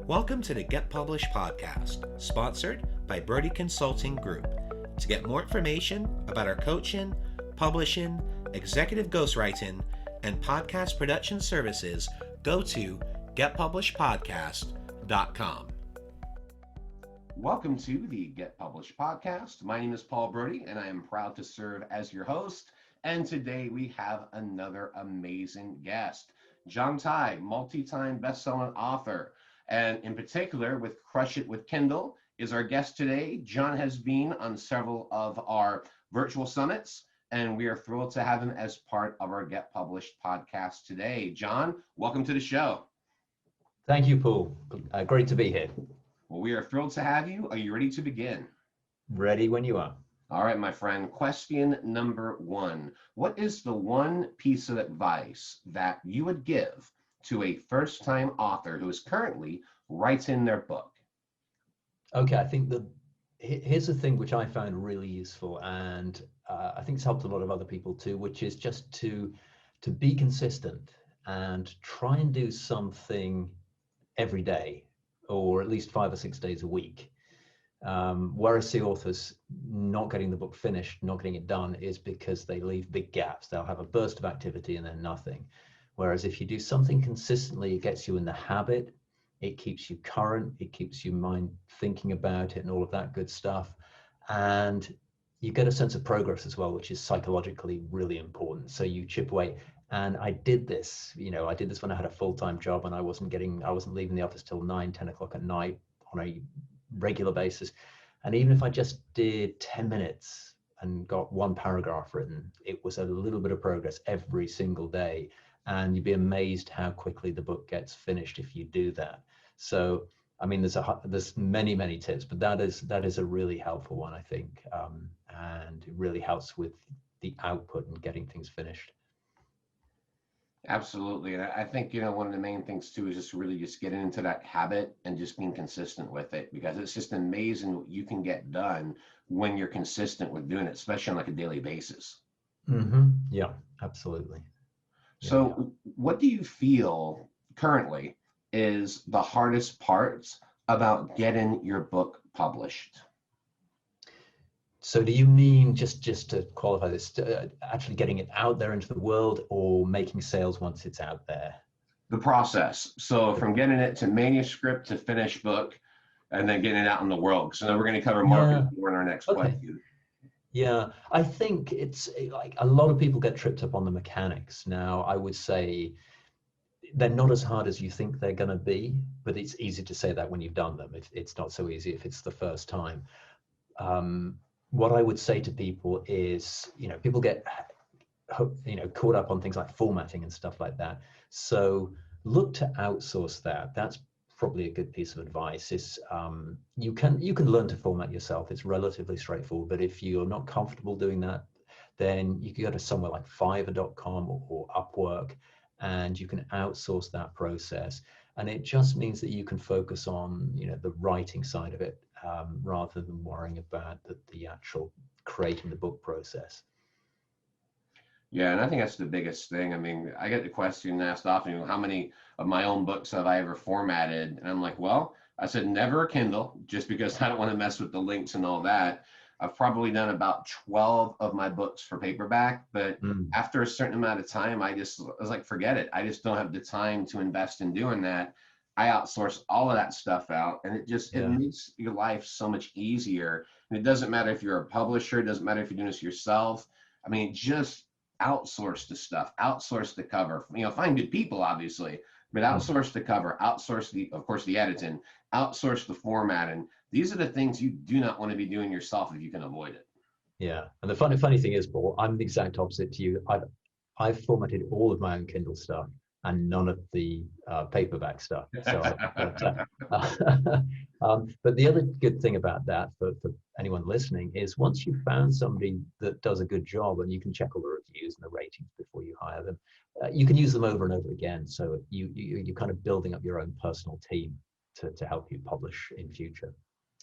Welcome to the Get Published podcast, sponsored by Brodie Consulting Group. To get more information about our coaching, publishing, executive ghostwriting, and podcast production services, go to getpublishedpodcast.com. Welcome to the Get Published podcast. My name is Paul Brodie, and I am proud to serve as your host. And today we have another amazing guest, John Tighe, multi-time best-selling author. And in particular, with Crush It with Kindle, is our guest today. John has been on several of our virtual summits, and we are thrilled to have him as part of our Get Published podcast today. John, welcome to the show. Thank you, Paul. Great to be here. Well, we are thrilled to have you. Are you ready to begin? Ready when you are. All right, my friend. Question number one. What is the one piece of advice that you would give to a first-time author who is currently writing their book? Okay, I think here's the thing which I found really useful, and I think it's helped a lot of other people too, which is just to be consistent and try and do something every day, or at least 5 or 6 days a week. Where I see authors not getting the book finished, not getting it done, is because they leave big gaps. They'll have a burst of activity and then nothing. Whereas if you do something consistently, it gets you in the habit, it keeps you current, it keeps your mind thinking about it and all of that good stuff. And you get a sense of progress as well, which is psychologically really important. So you chip away. And I did this when I had a full-time job and I wasn't leaving the office till 9, 10 o'clock at night on a regular basis. And even if I just did 10 minutes and got one paragraph written, it was a little bit of progress every single day. And you'd be amazed how quickly the book gets finished if you do that. So, I mean, there's many, many tips, but that is a really helpful one, I think. And it really helps with the output and getting things finished. Absolutely. And I think, one of the main things too is just really just getting into that habit and just being consistent with it, because it's just amazing what you can get done when you're consistent with doing it, especially on like a daily basis. Mm-hmm. Yeah, absolutely. So what do you feel currently is the hardest parts about getting your book published? So do you mean, just to qualify this, actually getting it out there into the world, or making sales once it's out there? The process. So from getting it to manuscript to finished book, and then getting it out in the world. So we're going to cover marketing in our next question. Yeah, I think it's like a lot of people get tripped up on the mechanics. Now, I would say they're not as hard as you think they're going to be, but it's easy to say that when you've done them. It's not so easy if it's the first time. What I would say to people is, people get, caught up on things like formatting and stuff like that. So look to outsource that. That's probably a good piece of advice. Is you can learn to format yourself. It's relatively straightforward, but if you're not comfortable doing that, then you can go to somewhere like Fiverr.com or Upwork, and you can outsource that process. And it just means that you can focus on the writing side of it, rather than worrying about the actual creating the book process. Yeah, and I think that's the biggest thing. I mean, I get the question asked often, how many of my own books have I ever formatted? And I'm like, well, I said never a Kindle, just because I don't want to mess with the links and all that. I've probably done about 12 of my books for paperback, but after a certain amount of time, I was like, forget it. I just don't have the time to invest in doing that. I outsource all of that stuff out, and it makes your life so much easier. And it doesn't matter if you're a publisher, it doesn't matter if you're doing this yourself. I mean, just outsource the stuff, outsource the cover, find good people, obviously, but outsource the cover, outsource of course, the editing, outsource the formatting. These are the things you do not want to be doing yourself if you can avoid it. Yeah. And the funny thing is, Paul, I'm the exact opposite to you. I've formatted all of my own Kindle stuff and none of the paperback stuff. So, but the other good thing about that for anyone listening is, once you've found somebody that does a good job, and you can check all the reviews and the ratings before you hire them, you can use them over and over again. So you're kind of building up your own personal team to help you publish in future.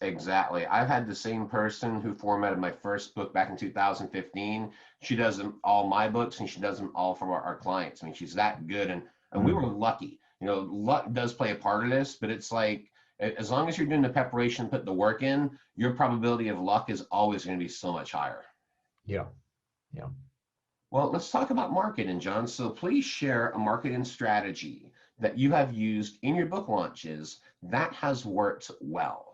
Exactly. I've had the same person who formatted my first book back in 2015. She does all my books, and she does them all for our clients. I mean, she's that good. And we were lucky. Luck does play a part of this, but it's like As long as you're doing the preparation, put the work in, your probability of luck is always going to be so much higher. Yeah. Yeah. Well, let's talk about marketing, John. So please share a marketing strategy that you have used in your book launches that has worked well.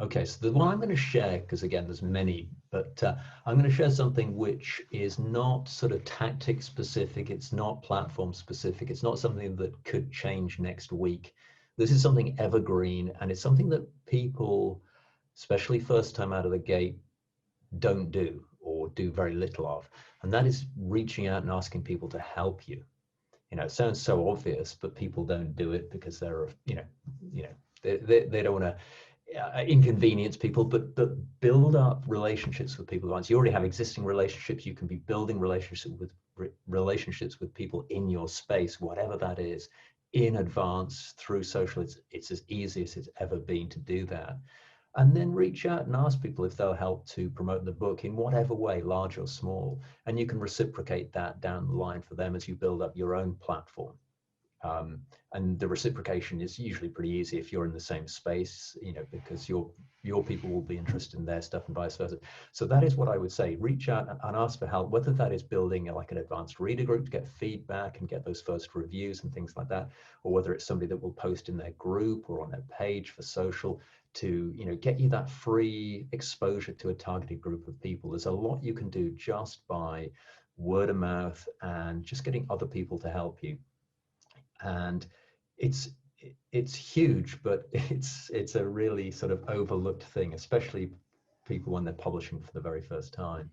Okay, so the one I'm going to share, because again, there's many, but I'm going to share something which is not sort of tactic specific. It's not platform specific. It's not something that could change next week. This is something evergreen, and it's something that people, especially first time out of the gate, don't do or do very little of. And that is reaching out and asking people to help you. You know, it sounds so obvious, but people don't do it because they're, they don't want to inconvenience people, but build up relationships with people. Once you already have existing relationships, you can be building relationships with people in your space, whatever that is, in advance through social. It's as easy as it's ever been to do that. And then reach out and ask people if they'll help to promote the book in whatever way, large or small. And you can reciprocate that down the line for them as you build up your own platform. And the reciprocation is usually pretty easy if you're in the same space, you know, because your people will be interested in their stuff and vice versa. So that is what I would say. Reach out and ask for help, whether that is building like an advanced reader group to get feedback and get those first reviews and things like that, or whether it's somebody that will post in their group or on their page for social to, you know, get you that free exposure to a targeted group of people. There's a lot you can do just by word of mouth and just getting other people to help you. And it's huge, but it's a really sort of overlooked thing, especially people when they're publishing for the very first time.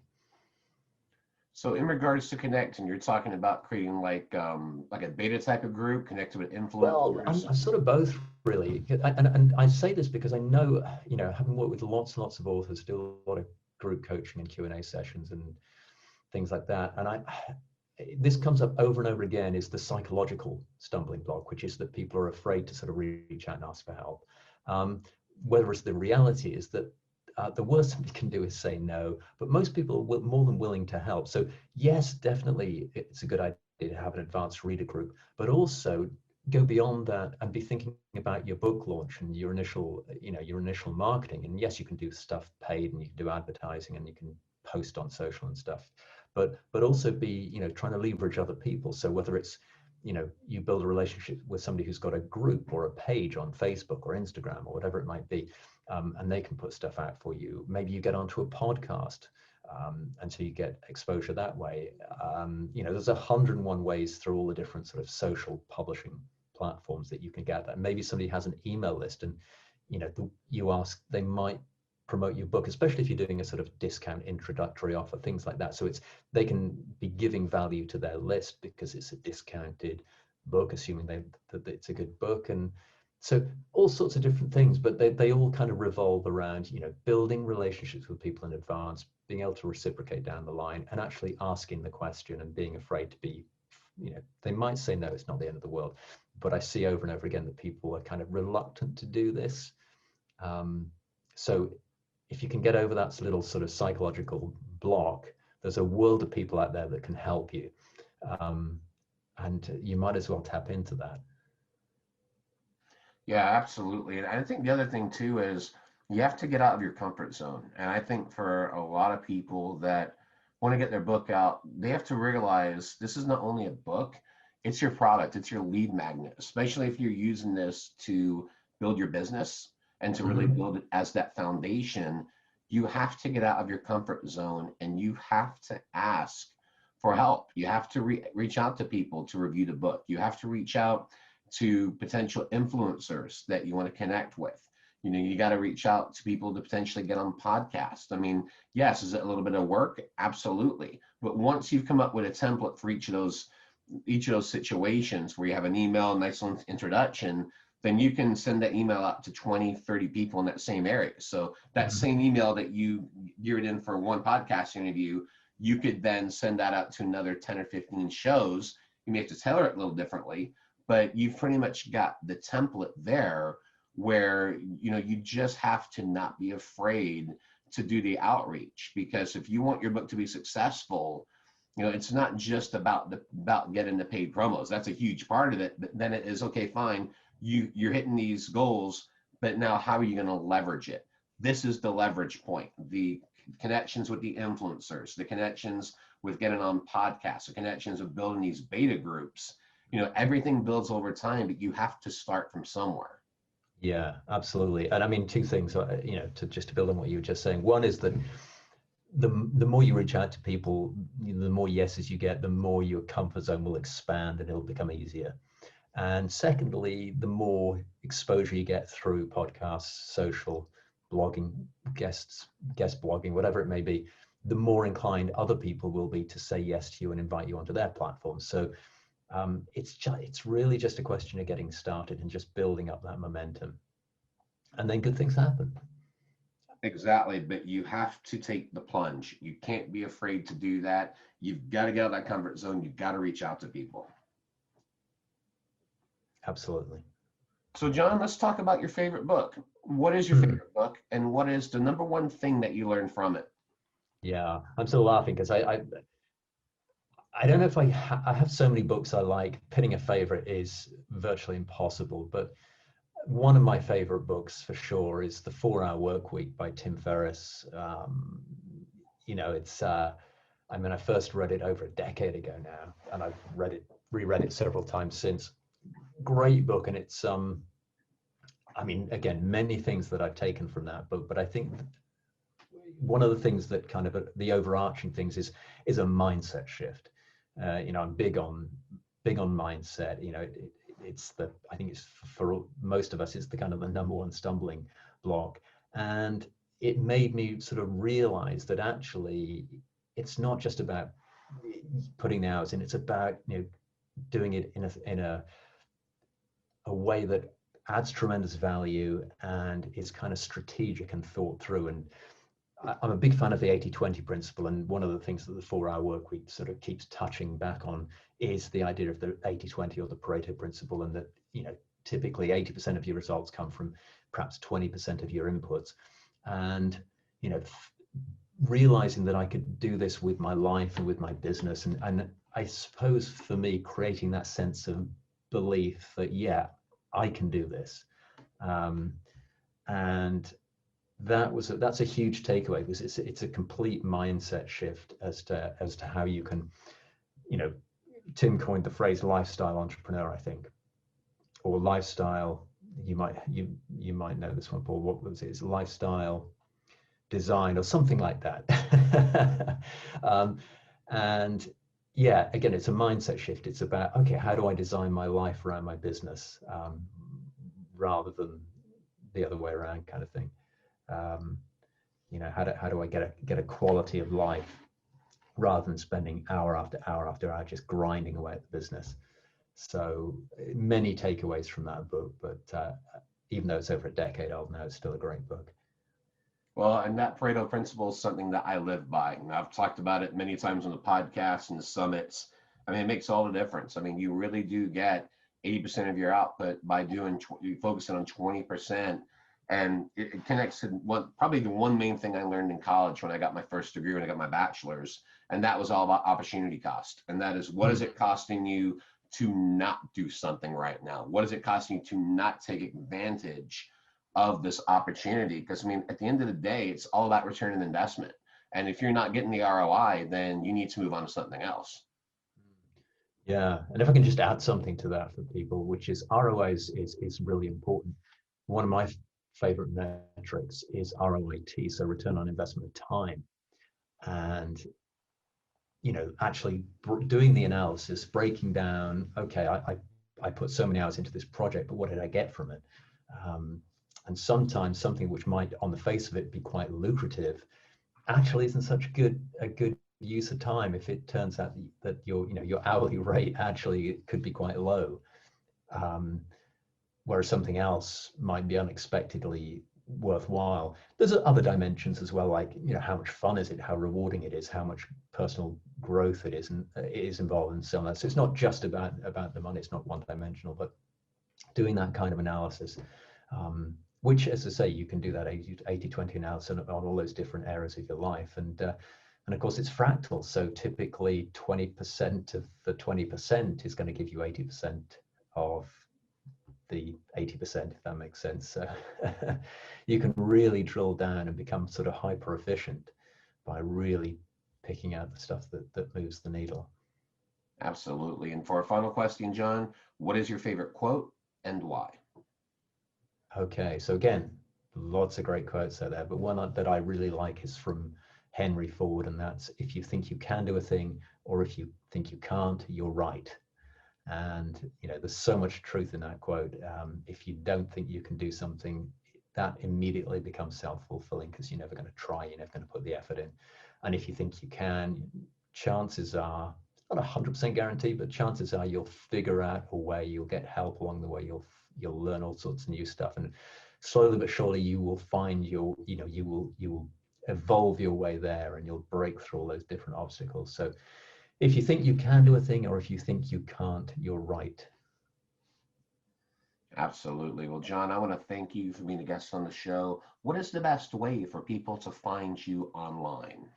So in regards to connecting, you're talking about creating like a beta type of group connected with influencers. Well, I'm sort of both, really. And I say this because I know, you know, having worked with lots and lots of authors, do a lot of group coaching and Q&A sessions and things like that. And this comes up over and over again, is the psychological stumbling block, which is that people are afraid to sort of reach out and ask for help. Whereas the reality is that the worst somebody can do is say no, but most people are more than willing to help. So yes, definitely it's a good idea to have an advanced reader group, but also go beyond that and be thinking about your book launch and your initial marketing. And yes, you can do stuff paid and you can do advertising and you can post on social and stuff, but also be, you know, trying to leverage other people. So whether it's, you know, you build a relationship with somebody who's got a group or a page on Facebook or Instagram or whatever it might be, and they can put stuff out for you. Maybe you get onto a podcast, and so you get exposure that way. You know, there's 101 ways through all the different sort of social publishing platforms that you can get that. Maybe somebody has an email list and, you know, you ask, they might promote your book, especially if you're doing a sort of discount introductory offer, things like that. So they can be giving value to their list because it's a discounted book, assuming that it's a good book. And so all sorts of different things, but they all kind of revolve around, you know, building relationships with people in advance, being able to reciprocate down the line, and actually asking the question and being afraid to be, you know, they might say no, it's not the end of the world, but I see over and over again that people are kind of reluctant to do this. So if you can get over that little sort of psychological block, there's a world of people out there that can help you. And you might as well tap into that. Yeah, absolutely. And I think the other thing too is you have to get out of your comfort zone. And I think for a lot of people that want to get their book out, they have to realize this is not only a book, it's your product, it's your lead magnet, especially if you're using this to build your business and to really build it as that foundation. You have to get out of your comfort zone and you have to ask for help. You have to reach out to people to review the book. You have to reach out to potential influencers that you want to connect with. You know, you got to reach out to people to potentially get on podcasts. I mean, yes, is it a little bit of work? Absolutely. But once you've come up with a template for each of those situations where you have an email, nice little introduction, then you can send that email out to 20, 30 people in that same area. So that same email that you geared in for one podcast interview, you could then send that out to another 10 or 15 shows. You may have to tailor it a little differently, but you've pretty much got the template there where, you know, you just have to not be afraid to do the outreach, because if you want your book to be successful, you know, it's not just about getting the paid promos. That's a huge part of it, but then it is, okay, fine, you're hitting these goals, but now how are you going to leverage it? This is the leverage point. The connections with the influencers, the connections with getting on podcasts, the connections with building these beta groups. Everything builds over time, but you have to start from somewhere. Yeah, absolutely. And I mean, two things, to build on what you were just saying. One is that the more you reach out to people, the more yeses you get, the more your comfort zone will expand and it'll become easier. And secondly, the more exposure you get through podcasts, social, blogging, guest blogging, whatever it may be, the more inclined other people will be to say yes to you and invite you onto their platform. So it's really just a question of getting started and just building up that momentum, and then good things happen. Exactly, but you have to take the plunge. You can't be afraid to do that. You've got to get out of that comfort zone. You've got to reach out to people. Absolutely. So John, let's talk about your favorite book. What is your favorite book, and what is the number one thing that you learned from it? Yeah, I'm still laughing because I don't know if I have so many books I like. Pinning a favorite is virtually impossible, but one of my favorite books for sure is The 4-Hour Workweek by Tim Ferriss. It's I first read it over a decade ago now, and I've reread it several times since. Great book, and it's again, many things that I've taken from that book, but I think one of the things that kind of the overarching things is a mindset shift. I'm big on mindset. I think it's for most of us, it's the kind of the number one stumbling block. And it made me sort of realize that actually it's not just about putting the hours in, it's about, doing it in a way that adds tremendous value and is kind of strategic and thought through. And I'm a big fan of the 80-20 principle, and one of the things that the 4-Hour Workweek sort of keeps touching back on is the idea of the 80-20 or the Pareto Principle, and that typically 80% of your results come from perhaps 20% of your inputs. And realizing that I could do this with my life and with my business, and I suppose for me, creating that sense of belief that I can do this, and that's a huge takeaway, because it's a complete mindset shift as to how you can, Tim coined the phrase lifestyle entrepreneur, I think, or lifestyle. You might know this one, Paul. What was it? It's lifestyle design or something like that. And again, it's a mindset shift. It's about, okay, how do I design my life around my business, rather than the other way around, kind of thing. How do I get a quality of life rather than spending hour after hour after hour just grinding away at the business. So many takeaways from that book, but even though it's over a decade old now, it's still a great book. Well, and that Pareto Principle is something that I live by. And I've talked about it many times on the podcast and the summits. It makes all the difference. You really do get 80% of your output by focusing on 20%. And it connects to probably the one main thing I learned in college when I got my first degree, when I got my bachelor's, and that was all about opportunity cost. And that is, what is it costing you to not do something right now? What is it costing you to not take advantage of this opportunity? Because at the end of the day, it's all about return on investment. And if you're not getting the ROI, then you need to move on to something else. Yeah, and if I can just add something to that for people, which is ROI is really important. One of my favorite metrics is ROIT, so return on investment of time. And actually doing the analysis, breaking down, okay, I put so many hours into this project, but what did I get from it? And sometimes something which might on the face of it be quite lucrative actually isn't such a good use of time if it turns out that your hourly rate actually could be quite low, whereas something else might be unexpectedly worthwhile. There's other dimensions as well, like how much fun is it, how rewarding it is, how much personal growth it is, and it is involved in so on. So it's not just about the money. It's not one dimensional, but doing that kind of analysis, which, as I say, you can do that 80-20 analysis on all those different areas of your life, and of course it's fractal. So typically 20% of the 20% is going to give you 80% of the 80%, if that makes sense. So you can really drill down and become sort of hyper efficient by really picking out the stuff that moves the needle. Absolutely. And for our final question, John, what is your favorite quote and why? Okay, so again, lots of great quotes out there, but one that I really like is from Henry Ford, and that's, if you think you can do a thing, or if you think you can't, you're right. And there's so much truth in that quote. If you don't think you can do something, that immediately becomes self-fulfilling, because you're never going to try, you're never going to put the effort in. And if you think you can, chances are, not 100% guarantee, but chances are you'll figure out a way, you'll get help along the way, you'll learn all sorts of new stuff, and slowly but surely you will find you will evolve your way there, and you'll break through all those different obstacles. So if you think you can do a thing, or if you think you can't, you're right. Absolutely. Well, John, I want to thank you for being a guest on the show. What is the best way for people to find you online?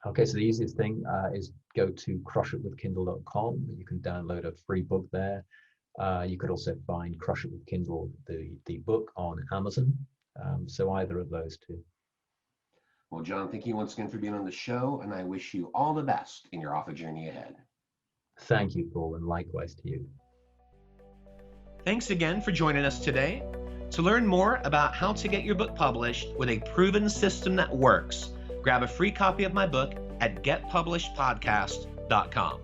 Okay, so the easiest thing is go to crushitwithkindle.com. You can download a free book there. You could also find Crush It with Kindle, the book, on Amazon. So either of those two. Well, John, thank you once again for being on the show, and I wish you all the best in your author journey ahead. Thank you, Paul, and likewise to you. Thanks again for joining us today. To learn more about how to get your book published with a proven system that works, grab a free copy of my book at getpublishedpodcast.com.